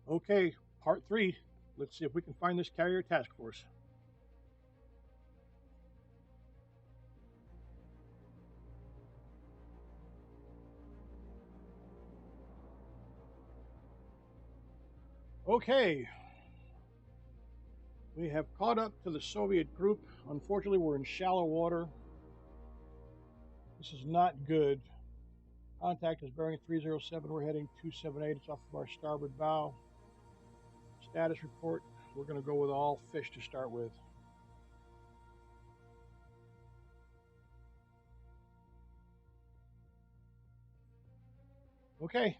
Okay, part 3. Let's see if we can find this carrier task force. Okay, we have caught up to the Soviet group. Unfortunately, we're in shallow water. This is not good. Contact is bearing 307. We're heading 278. It's off of our starboard bow. Status report. We're going to go with all fish to start with. Okay.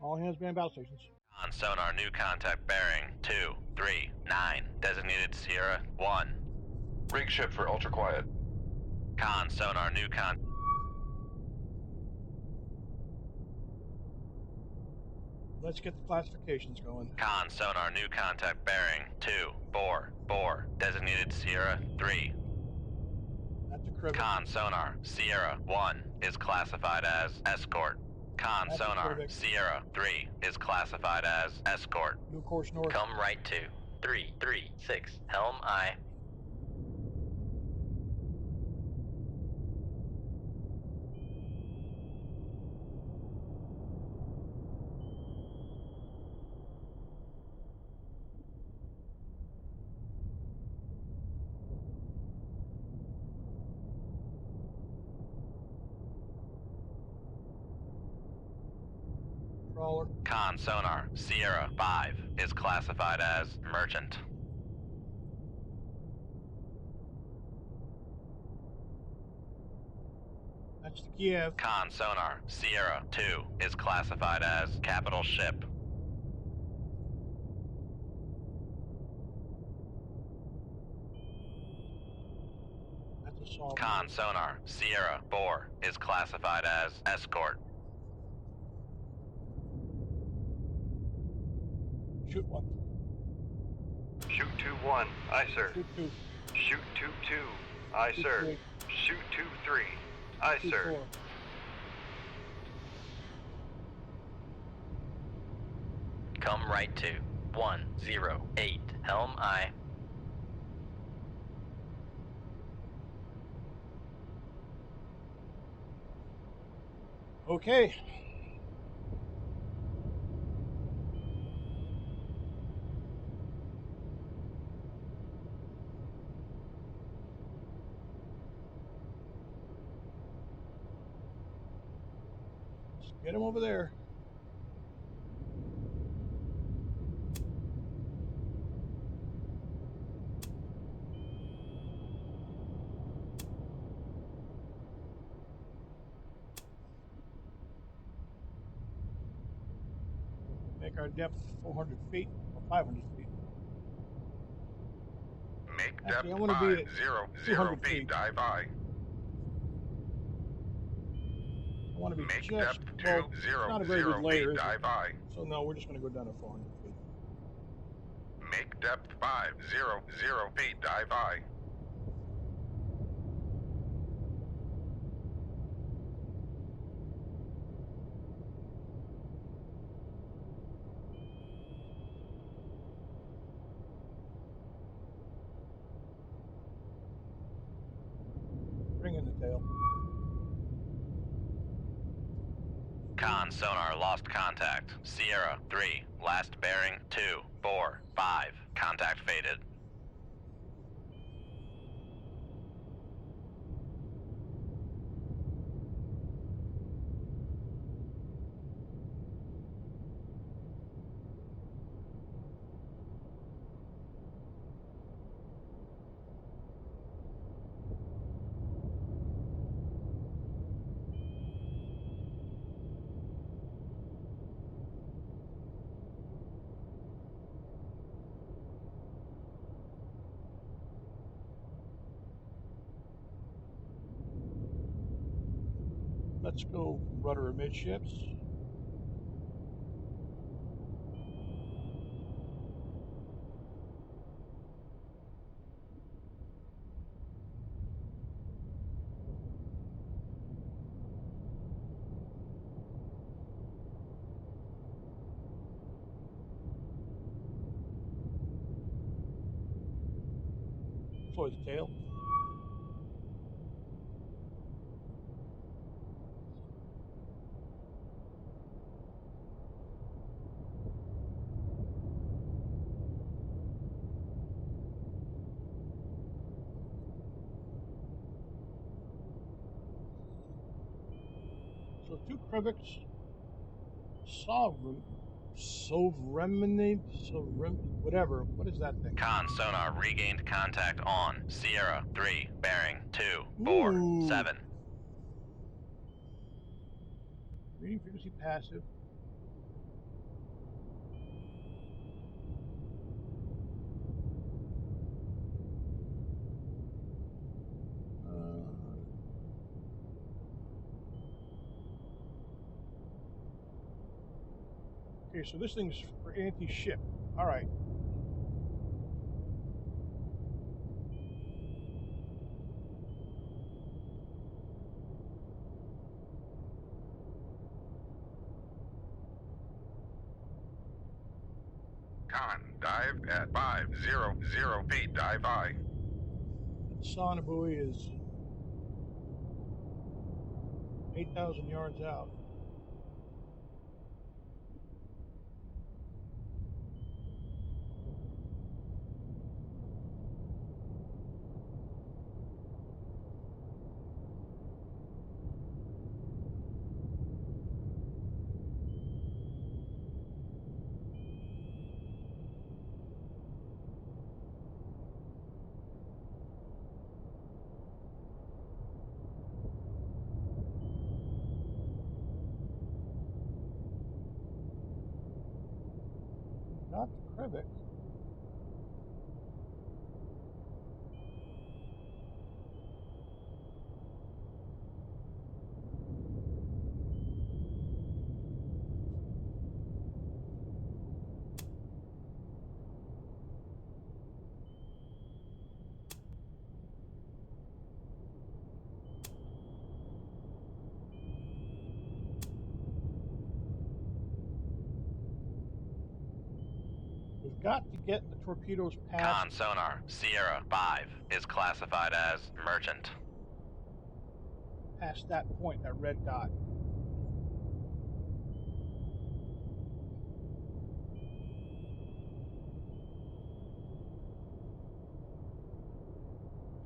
All hands man battle stations. On sonar, new contact bearing 239. Designated Sierra 1. Rig ship for ultra quiet. Con sonar, new con. Let's get the classifications going. Con sonar, new contact bearing 244. Designated Sierra 3. That's a cribbing. Con sonar, Sierra 1 is classified as escort. Con That's sonar, perfect. Sierra 3 is classified as escort. New course north. Come right to 336, helm I. Trawler. Con sonar, Sierra 5 is classified as merchant. That's the Kiev. Con sonar, Sierra 2 is classified as capital ship. That's a Saab. Con sonar, Sierra 4 is classified as escort. Shoot one. Shoot 2-1. Aye, sir. Shoot two. Shoot 2-2. Aye, Shoot sir. three. Shoot 2-3. Aye, Shoot sir. four. Come right to 108, helm I. Okay. Let's get him over there. Make our depth 400 feet or 500 feet. Make Actually, I depth wanna be at 500 200 feet. feet. Dive I. I want to be Make just, depth well, it's not a very 200 good layer, feet. is it? Dive I. So no, we're just going to go down to 400 feet. Make depth 500 feet. Dive I. Bring in the tail. Con sonar, lost contact. Sierra 3, last bearing 245. Contact faded. Let's go rudder amidships. deploy the tail. So 2 Krivix, whatever. What is that thing? Con sonar regained contact on Sierra 3, bearing 247. Ooh. Reading frequency passive. Okay, so this thing's for anti-ship. All right. Con, dive at 500 feet, dive high. The sonar buoy is 8,000 yards out. Not the Krivik. We've got to get the torpedoes past. Con sonar Sierra 5 is classified as merchant. Past that point, that red dot.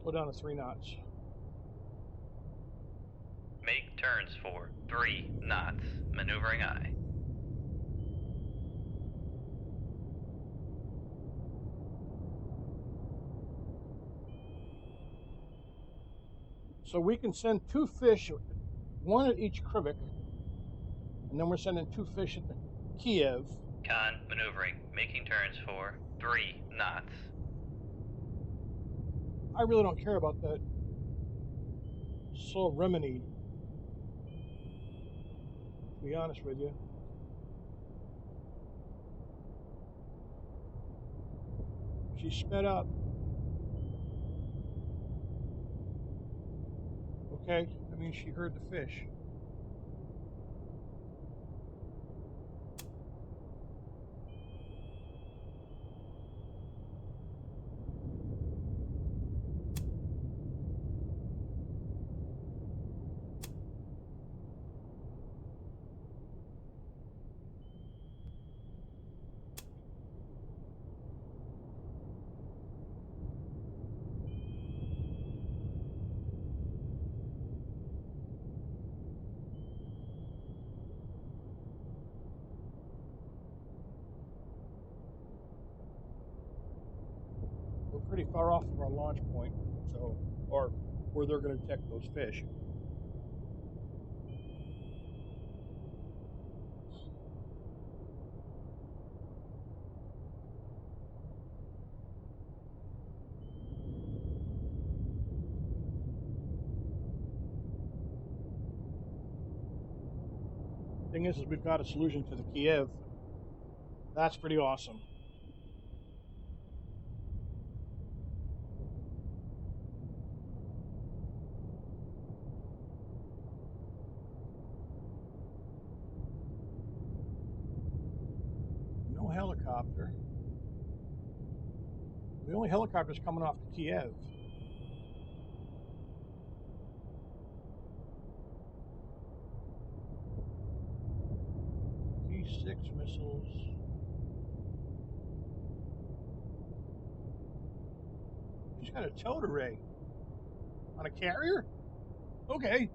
Slow down to 3 knots. Make turns for 3 knots. Maneuvering aye. So we can send 2 fish, 1 at each Krivik, and then we're sending 2 fish at the Kiev. Con maneuvering, making turns for 3 knots. I really don't care about that Sovereignty, to be honest with you. She sped up. Okay, that means she heard the fish. We're pretty far off of our launch point, so, or where they're going to detect those fish. Thing is we've got a solution to the Kiev. That's pretty awesome. No helicopter. The only helicopter's coming off the Kiev. 6 missiles. She's got a towed array on a carrier? Okay.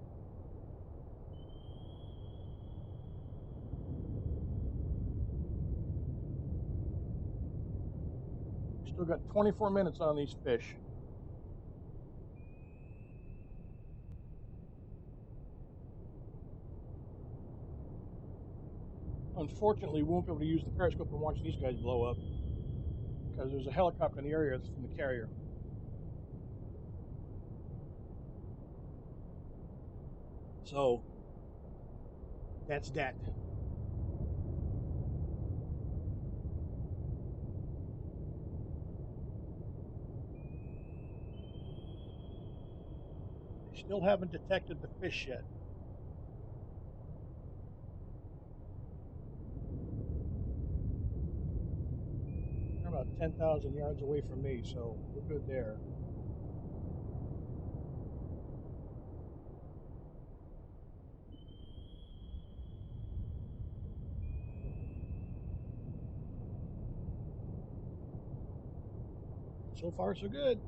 Still got 24 minutes on these fish. Unfortunately, we won't be able to use the periscope and watch these guys blow up because there's a helicopter in the area that's from the carrier. So, that's that. They still haven't detected the fish yet. They're about 10,000 yards away from me, so we're good there. So far, so good.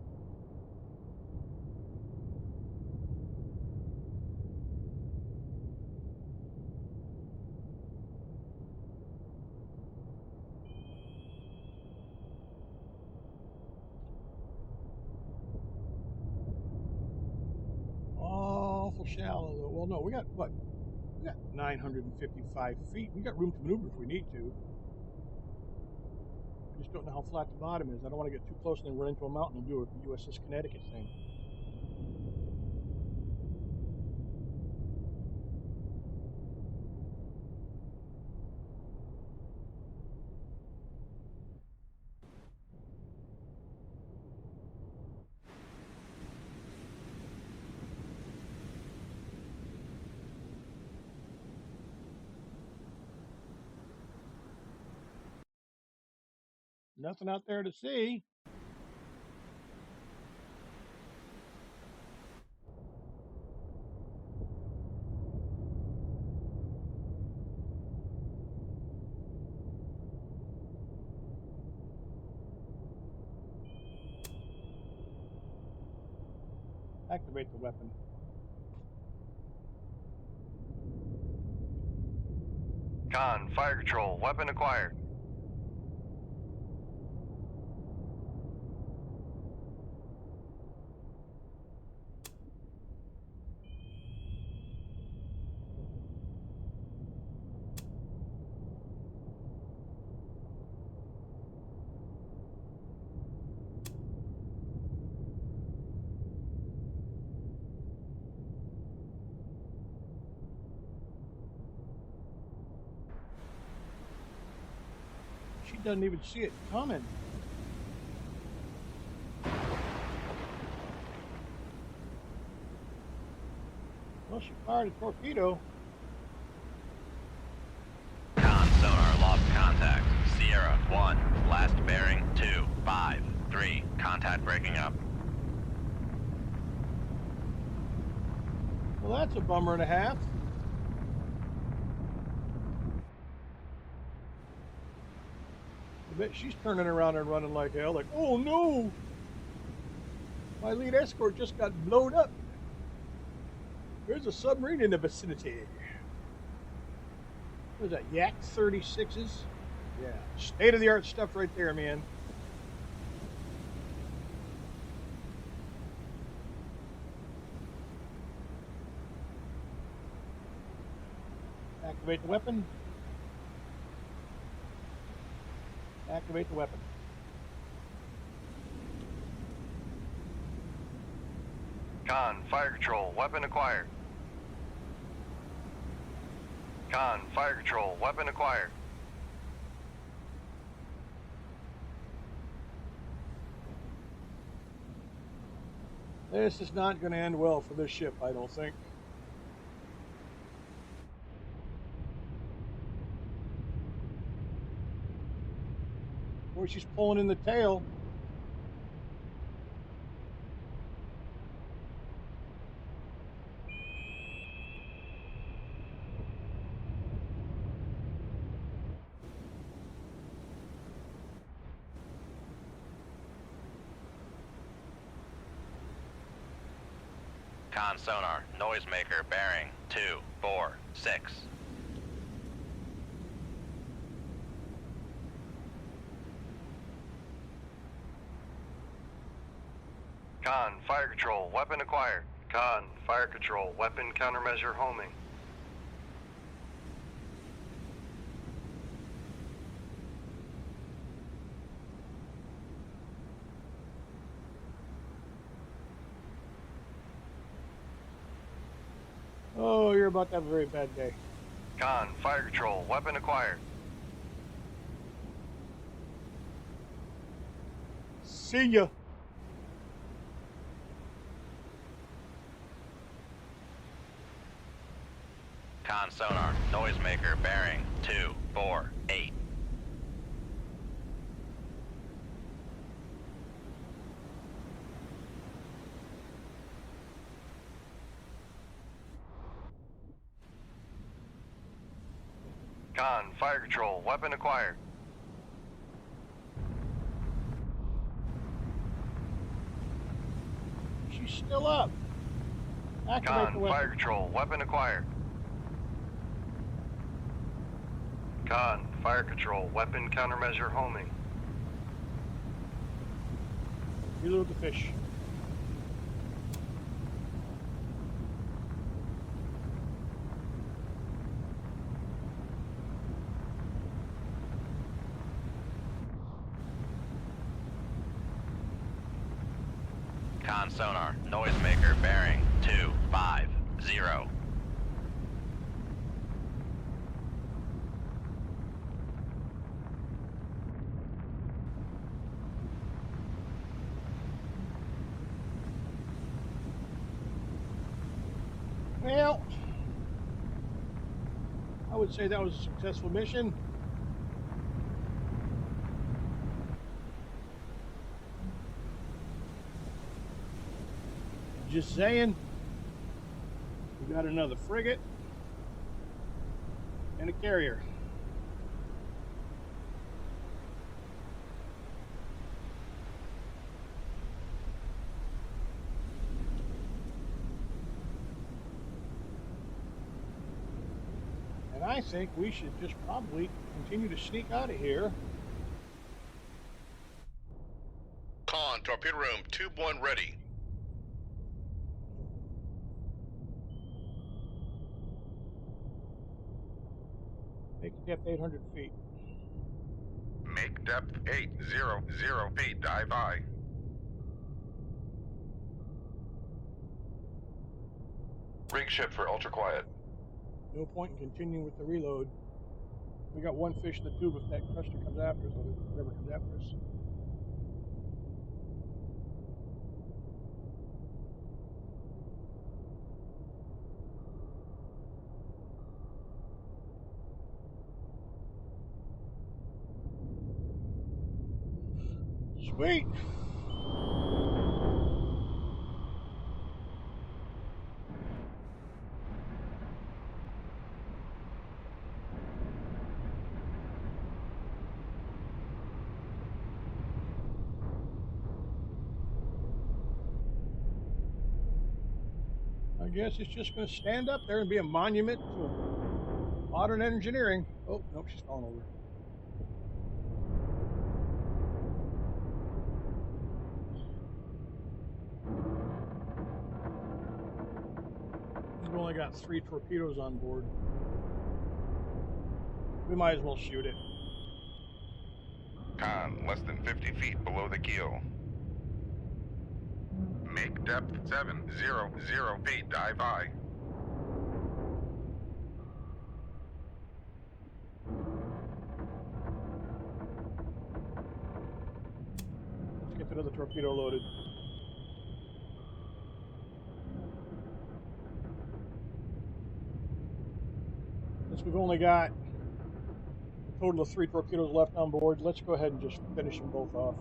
Awful shallow, though. Well, no, we got what? We got 955 feet. We got room to maneuver if we need to. I just don't know how flat the bottom is. I don't want to get too close and then run into a mountain and do a USS Connecticut thing. Nothing out there to see. Activate the weapon. Con, fire control, weapon acquired. She doesn't even see it coming. Well, she fired a torpedo. Con sonar lost contact. Sierra 1, last bearing 253. Contact breaking up. Well, that's a bummer and a half. I bet she's turning around and running like hell, like, oh no! My lead escort just got blown up. There's a submarine in the vicinity. What is that, Yak 36s? Yeah, state-of-the-art stuff right there, man. Activate the weapon. Activate the weapon. Con, fire control, weapon acquired. Con, fire control, weapon acquired. This is not going to end well for this ship, I don't think. Boy, she's pulling in the tail. Con sonar, noisemaker bearing 246. Con, fire control, weapon acquired. Con, fire control, weapon countermeasure homing. Oh, you're about to have a very bad day. Con, fire control, weapon acquired. See ya. Con sonar, noisemaker bearing 248. Con, fire control, weapon acquired. She's still up. Activate the Con, weapon. fire control, weapon acquired. Con, fire control, weapon countermeasure homing. Reload the fish. Con sonar, noisemaker bearing 250. Well, I would say that was a successful mission. Just saying. We got another frigate and a carrier. And I think we should just probably continue to sneak out of here. Con, torpedo room, tube 1 ready. Make it depth 800 feet. Make depth 800 feet, dive high. Rig ship for ultra quiet. No point in continuing with the reload. We got one fish in the tube if that cluster comes after us, or whatever comes after us. Sweet. I guess it's just going to stand up there and be a monument to modern engineering. Oh, nope, she's falling over. We've only got 3 torpedoes on board. We might as well shoot it. Con, less than 50 feet below the keel. Make depth 700 feet, dive high. Let's get another torpedo loaded. Since we've only got a total of 3 torpedoes left on board, let's go ahead and just finish them both off.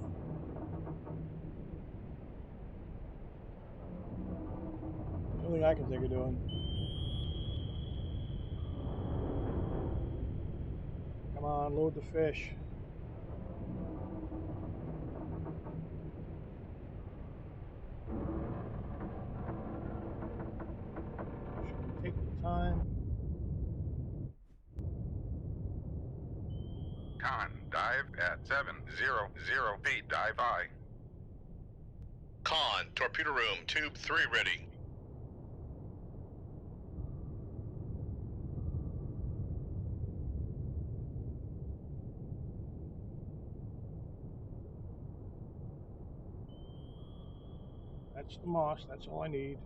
The only thing I can think of doing. Come on, load the fish. time. Con, dive at 700 feet, dive I. Con, torpedo room, tube 3 ready. That's the moss. That's all I need.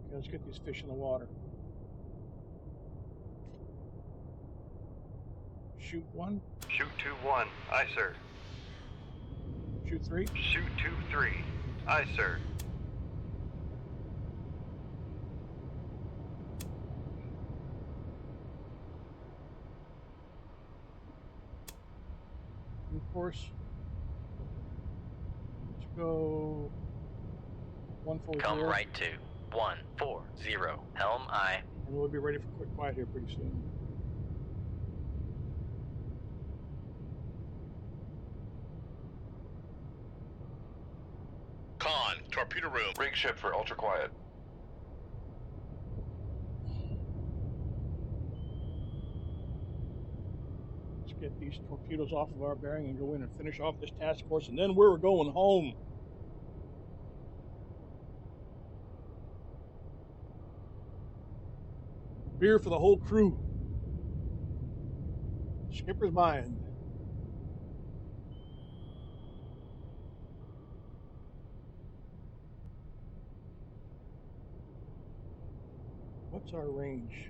Okay, let's get these fish in the water. Shoot 1. Shoot 2-1. Aye, sir. Shoot 3. Shoot 2-3. Aye, sir. New course. Let's go 140. Come right to 140. Helm I. And we'll be ready for quick quiet here pretty soon. Con, torpedo room. Rig ship for ultra quiet. Let's get these torpedoes off of our bearing and go in and finish off this task force, and then we're going home. Beer for the whole crew. Skipper's mind. What's our range?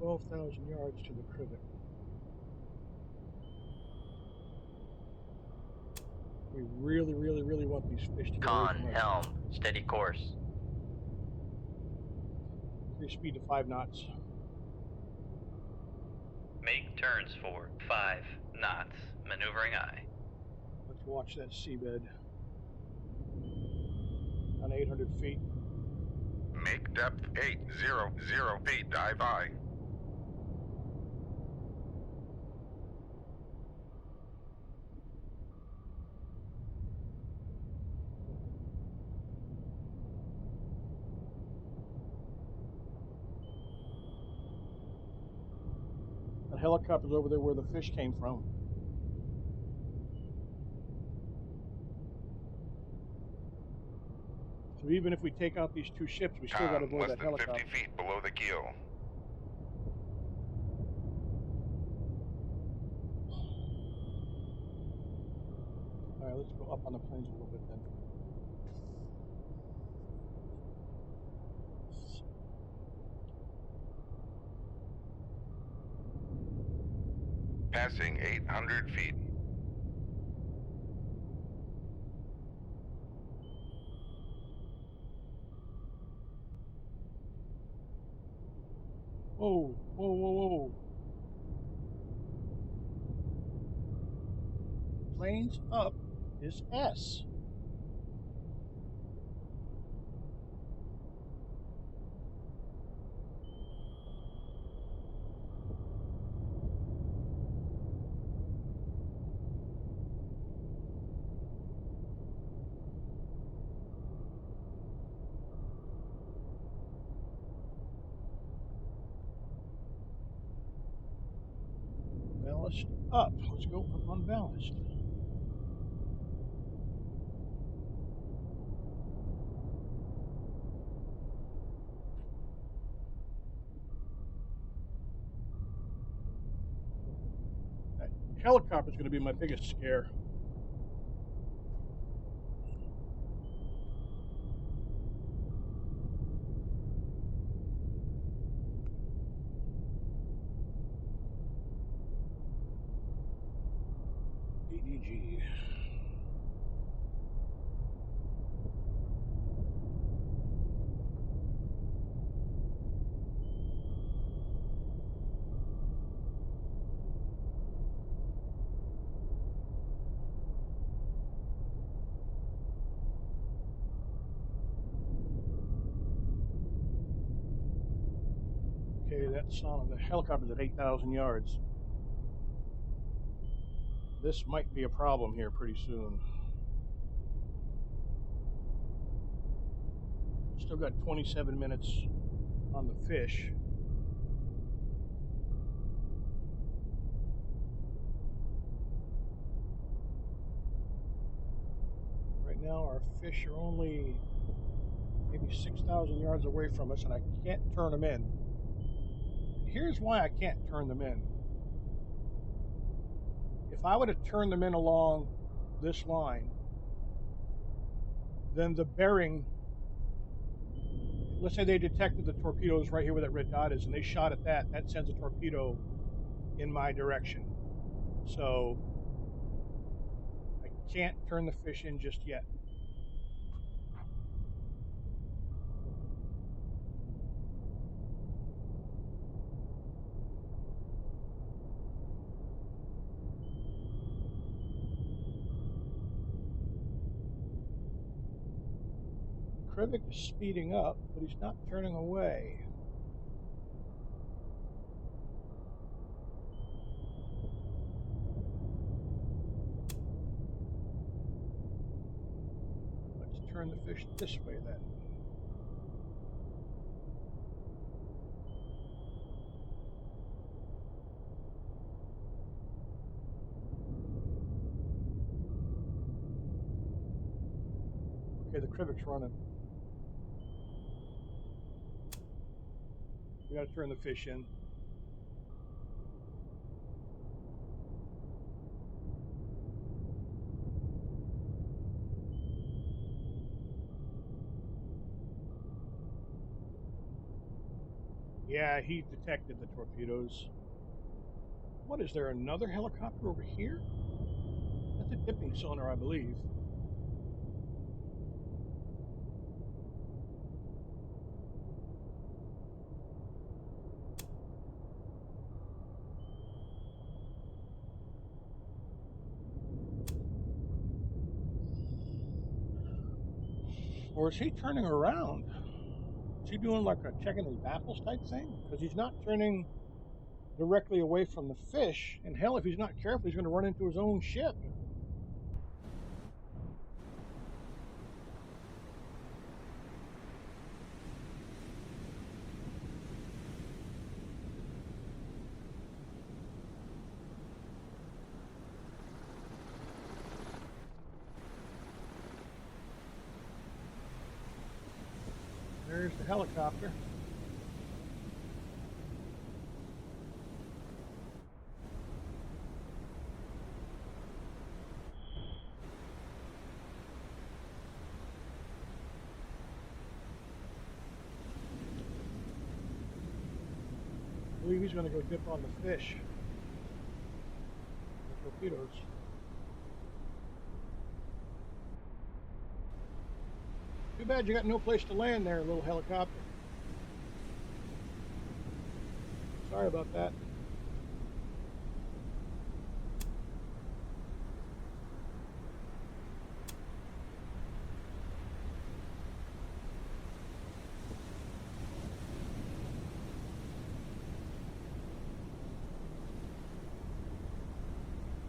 $12,000 yards to the privet. We really, really, really want these fish to get away Con, from us. helm, steady course. Increase speed to 5 knots. Make turns for 5 knots. Maneuvering I. Let's watch that seabed. On 800 feet. Make depth 800 feet, dive I. That helicopter's over there where the fish came from. So even if we take out these 2 ships, we still got to Con, avoid less that than helicopter. 50 feet below the keel. All right, let's go up on the planes a little bit then. Passing 800 feet. Whoa, whoa, whoa, whoa. Planes up is S. Ballast up. Let's go up on ballast. That helicopter's going to be my biggest scare. ADG. Okay, that's on the helicopter's at 8,000 yards. This might be a problem here pretty soon. Still got 27 minutes on the fish. Right now our fish are only maybe 6,000 yards away from us, and I can't turn them in. Here's why I can't turn them in. If I would have turned them in along this line, then the bearing, let's say they detected the torpedoes right here where that red dot is, and they shot at that sends a torpedo in my direction. So I can't turn the fish in just yet. Krivik is speeding up, but he's not turning away. Let's turn the fish this way then. Okay, the Krivik's running. We got to turn the fish in. Yeah, he detected the torpedoes. What, is there another helicopter over here? That's a dipping sonar, I believe. Or is he turning around? Is he doing like a checking his baffles type thing? Because he's not turning directly away from the fish, and hell, if he's not careful, he's going to run into his own ship. There's the helicopter. I believe he's going to go dip on the fish. The torpedoes. Too bad you got no place to land there, little helicopter. Sorry about that.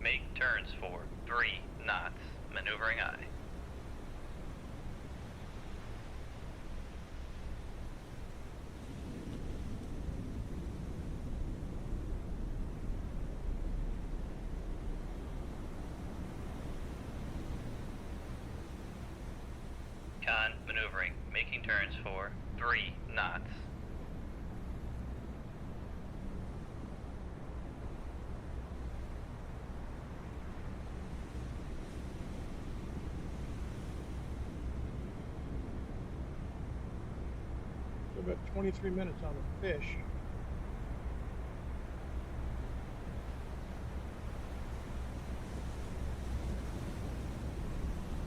Make turns for 3 knots. Maneuvering aye. Con maneuvering. Making turns for 3 knots. So about 23 minutes on the fish.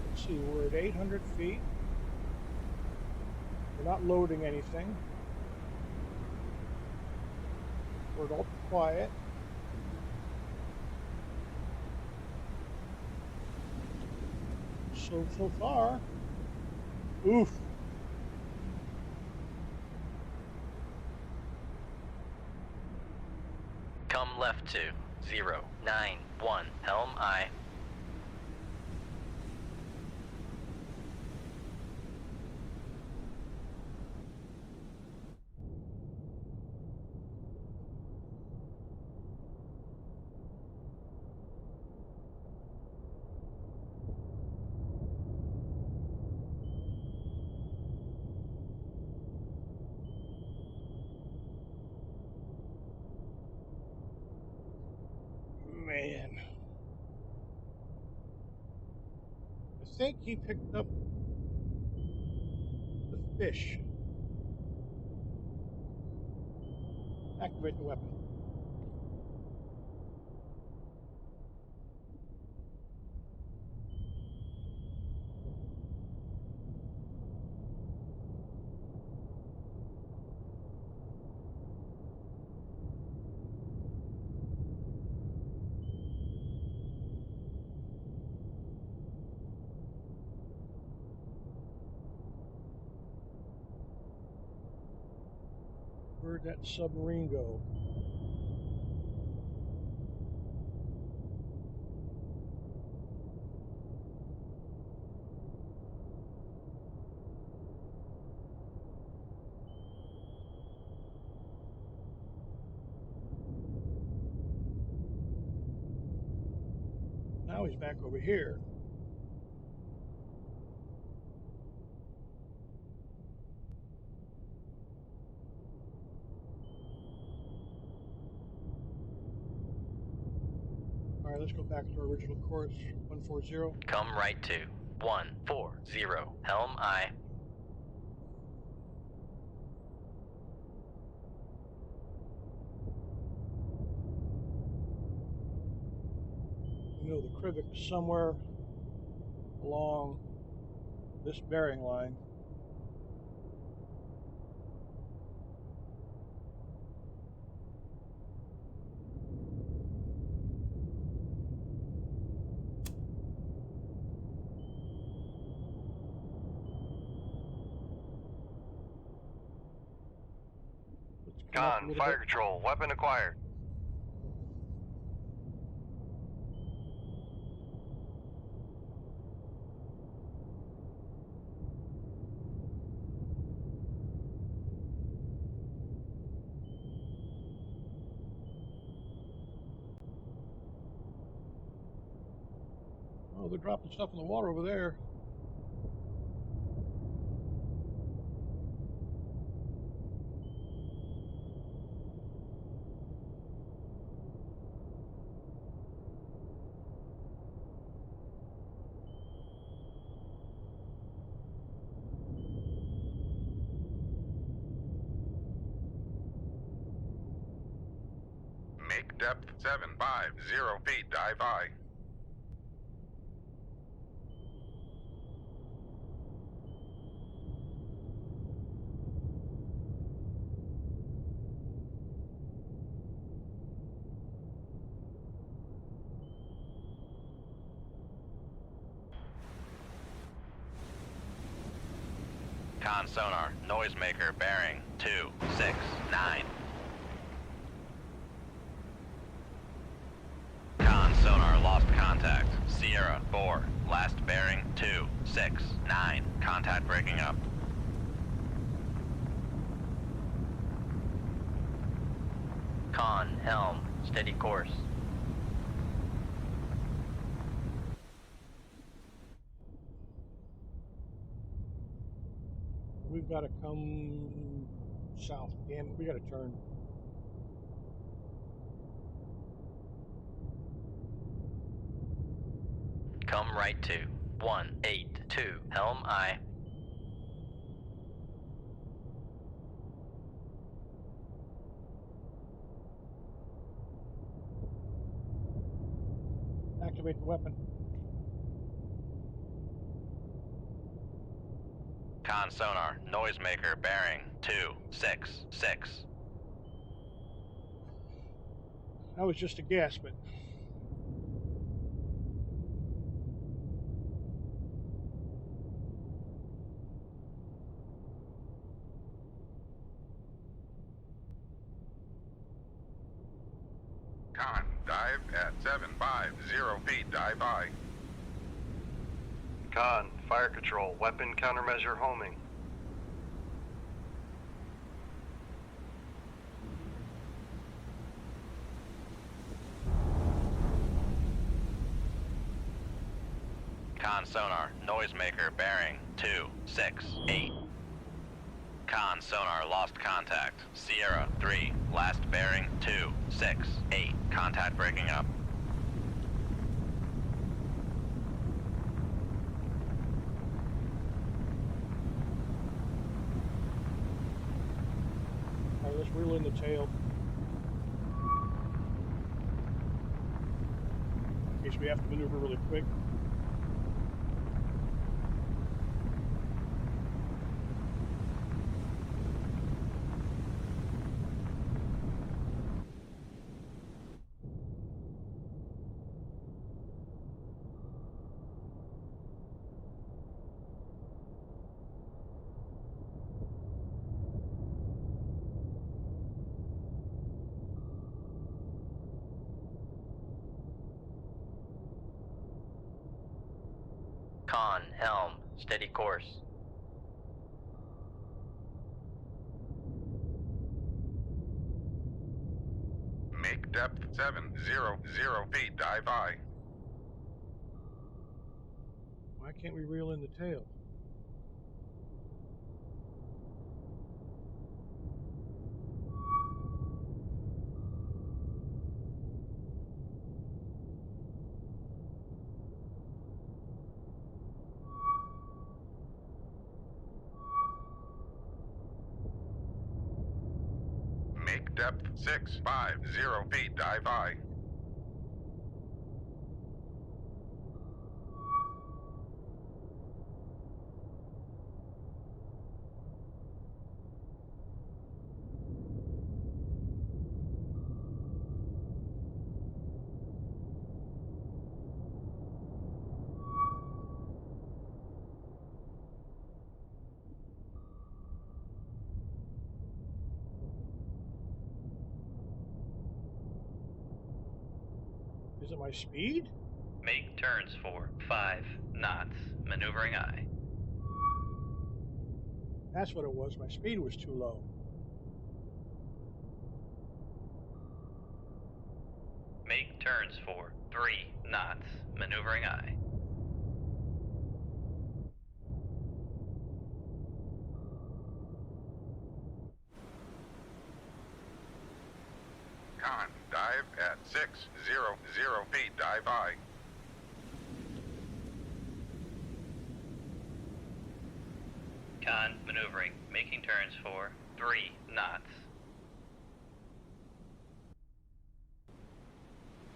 Let's see, we're at 800 feet. We're not loading anything. We're at ultra quiet. So far. Oof. Come left to 091 Helm I. Man. I think he picked up the fish. Activate the weapon. Where'd that submarine go? Now he's back over here. All right, let's go back to our original course, 140. Come right to 140 Helm I. You know, the Krivik is somewhere along this bearing line. Let's come up a Con, little fire bit. control, weapon acquired. Oh, they're dropping stuff in the water over there. Make depth 750 feet. Dive I. Con sonar, noisemaker bearing 269. Con sonar lost contact. Sierra 4, last bearing 269. Contact breaking up. Con Helm, steady course. We've got to come south. Damn it, we got to turn. Come right to 182 Helm I. Activate the weapon. Con sonar, noisemaker bearing 266. That was just a guess, but dive at 750 feet, dive I. Con, fire control, weapon countermeasure homing. Con sonar, noisemaker bearing 268. Con sonar, lost contact. Sierra 3, last bearing 268. Contact breaking up. All right, let's reel in the tail. In case we have to maneuver really quick. Con, helm, steady course. Make depth 700 feet, dive I. Why can't we reel in the tail? Make depth 650 feet, dive I. Is it my speed? Make turns for 5 knots. Maneuvering I. That's what it was. My speed was too low. Make turns for 3 knots. Maneuvering I. Con, dive at 600 feet, dive I. Con, maneuvering. Making turns for 3 knots.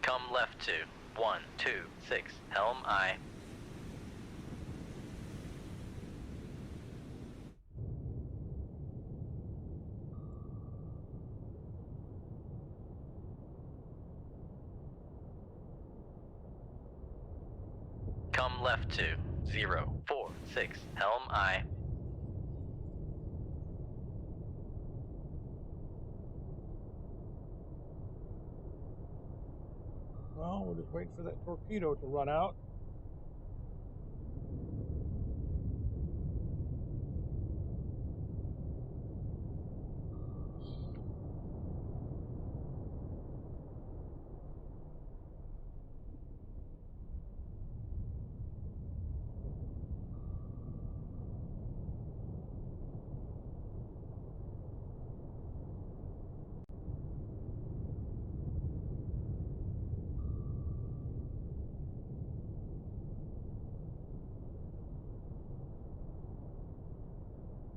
Come left to 126. Helm I. Come left to 046. Helm I. Well, we're just waiting for that torpedo to run out.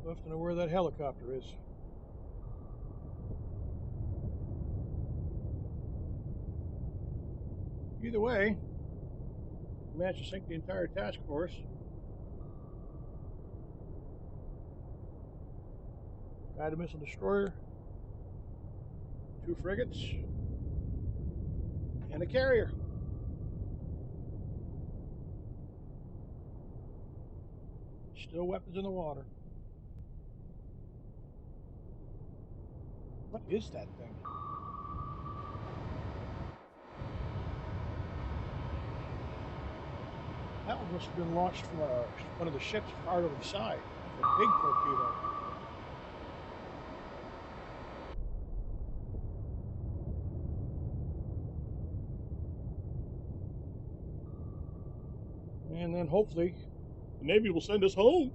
We'll have to know where that helicopter is. Either way, we managed to sink the entire task force. Guided missile destroyer, 2 frigates, and a carrier. Still weapons in the water. What is that thing? That one must have been launched from one of the ships fired over the side. That's a big torpedo. And then hopefully the Navy will send us home.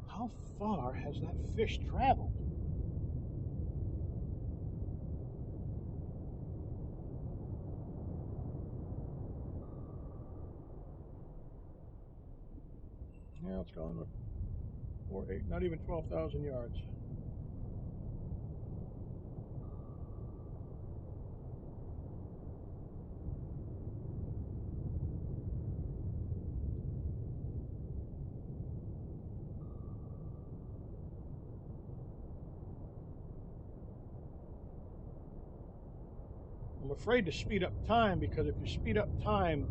How far has that fish traveled? Yeah, it's gone. 4, 8, not even 12,000 yards. I'm afraid to speed up time because if you speed up time,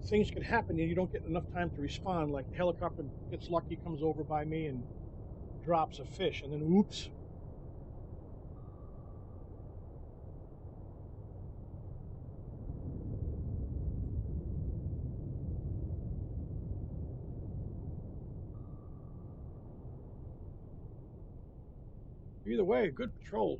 things can happen and you don't get enough time to respond. Like the helicopter gets lucky, comes over by me and drops a fish, and then oops. Either way, good patrol.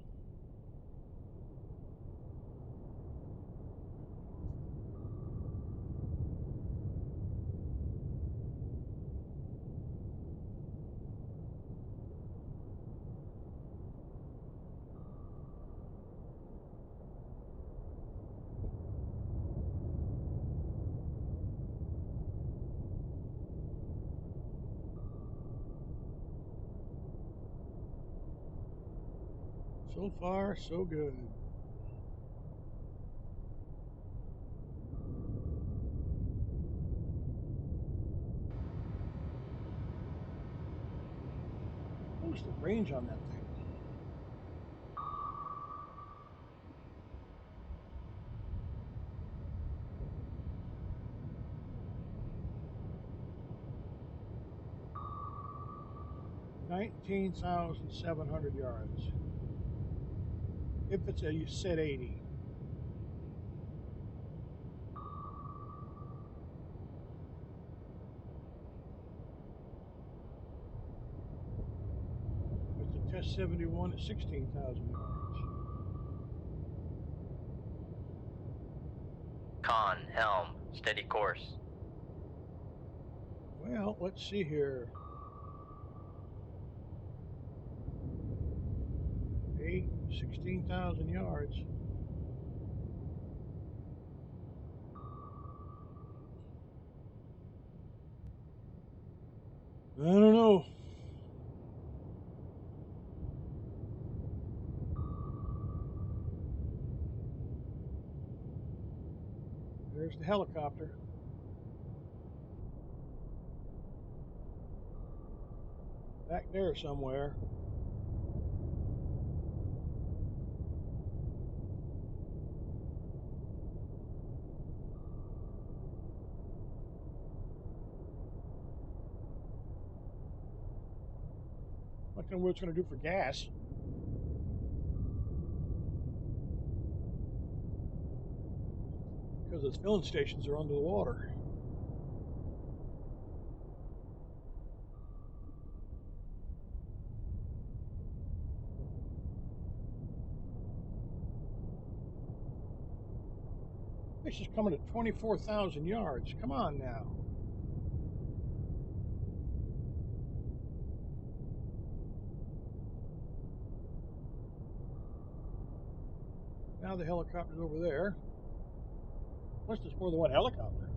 So far, so good. What's the range on that thing? $19,700 yards. If it's a set 80. With the Test 71 at 16,000 yards. Con, helm, steady course. Well, let's see here. 16,000 yards. I don't know. There's the helicopter. Back there somewhere. I don't know what it's going to do for gas. Because its filling stations are under the water. Fish is coming at 24,000 yards. Come on now. Now the helicopter's over there. Plus there's more than one helicopter.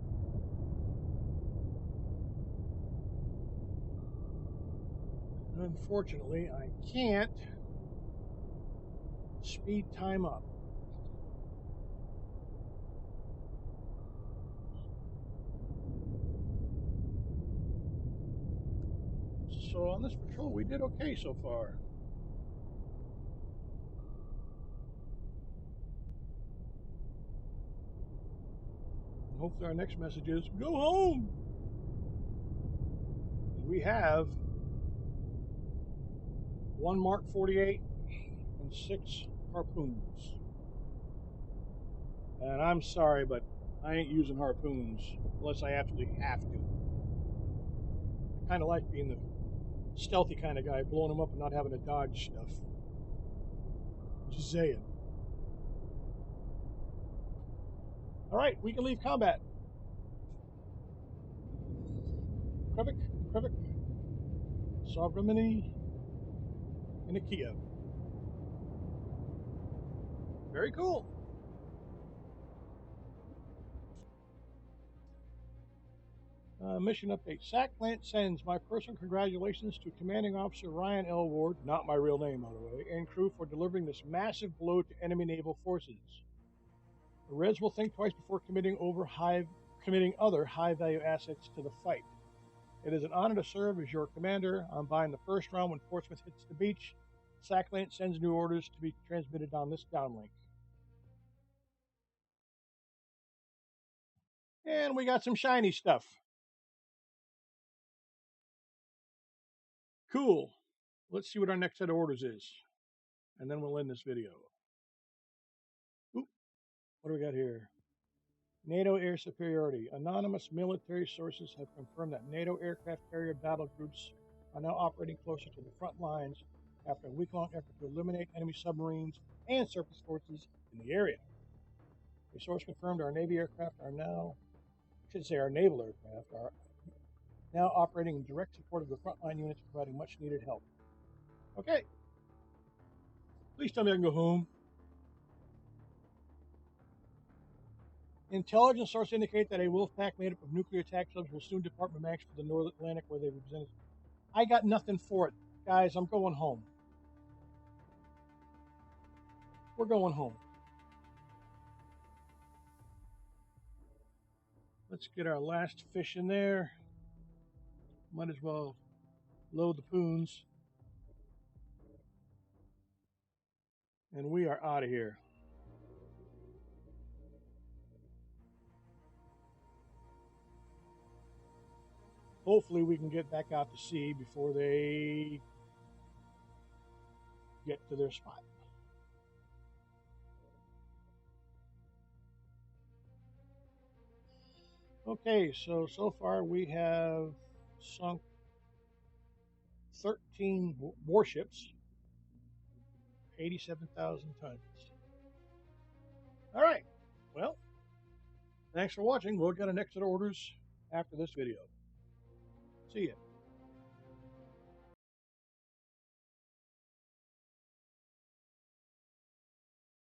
Unfortunately, I can't speed time up. So on this patrol, we did okay so far. And hopefully our next message is, go home! We have one Mark 48 and 6 harpoons. And I'm sorry, but I ain't using harpoons unless I absolutely have to. I kind of like being the stealthy kind of guy, blowing them up and not having to dodge stuff. Just saying. All right, we can leave combat. Krevik, Sovereignty, and a Kia. Very cool. Mission update. SAC Plant sends my personal congratulations to Commanding Officer Ryan L. Ward, not my real name, by the way, and crew for delivering this massive blow to enemy naval forces. The Reds will think twice before committing other high-value assets to the fight. It is an honor to serve as your commander. I'm buying the first round when Portsmouth hits the beach. SACLANT sends new orders to be transmitted on this downlink. And we got some shiny stuff. Cool. Let's see what our next set of orders is. And then we'll end this video. Oop. What do we got here? NATO air superiority. Anonymous military sources have confirmed that NATO aircraft carrier battle groups are now operating closer to the front lines after a week-long effort to eliminate enemy submarines and surface forces in the area. A source confirmed our Navy aircraft are now, our naval aircraft are now operating in direct support of the frontline units, providing much-needed help. Okay. Please tell me I can go home. Intelligence sources indicate that a wolf pack made up of nuclear attack subs will soon depart Mamax for the North Atlantic, where they represent. I got nothing for it, guys. I'm going home. We're going home. Let's get our last fish in there. Might as well load the poons. And we are out of here. Hopefully we can get back out to sea before they get to their spot. Okay, so far we have sunk 13 warships, 87,000 tons. All right, well, thanks for watching. We'll get our next set of orders after this video. See ya.